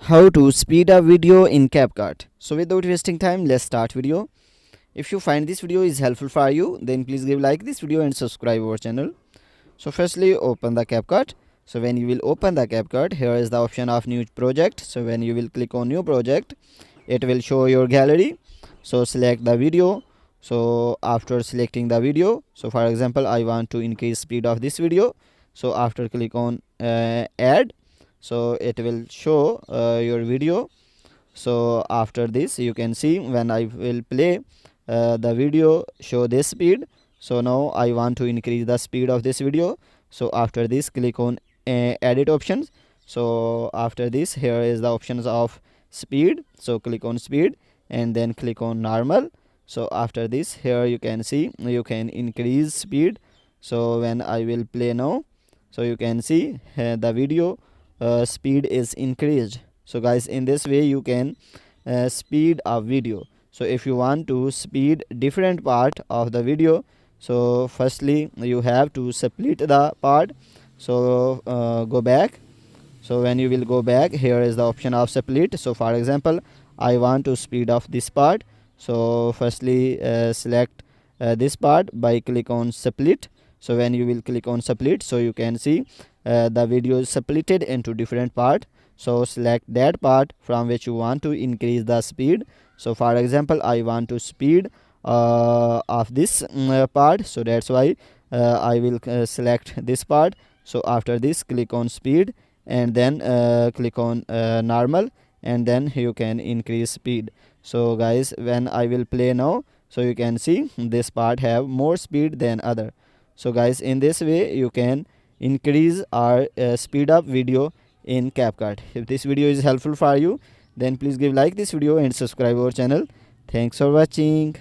How to speed up video in CapCut. So without wasting time, let's start video. If you find this video is helpful for you, then please give like this video and subscribe our channel. So firstly, open the CapCut. So when you will open the CapCut, here is the option of new project. So when you will click on new project, it will show your gallery. So select the video. So after selecting the video, so for example, I want to increase speed of this video. So after click on add, so it will show your video. So after this you can see when I will play the video show this speed. So now I want to increase the speed of this video. So after this click on edit options. So after this here is the options of speed. So click on speed and then click on normal. So after this here you can see you can increase speed. So when I will play now, so you can see the video speed is increased. So guys, in this way you can speed a video. So if you want to speed different part of the video, so firstly you have to split the part. So go back. So when you will go back, here is the option of split. So for example, I want to speed up this part. So firstly select this part by click on split. So when you will click on split, so you can see the video is splitted into different part. So select that part from which you want to increase the speed. So for example, I want to speed of this part. So that's why I will select this part. So after this click on speed and then click on normal, and then you can increase speed. So guys, when I will play now, so you can see this part have more speed than other. So guys, in this way you can increase or speed up video in CapCut. If this video is helpful for you, then please give like this video and subscribe our channel. Thanks for watching.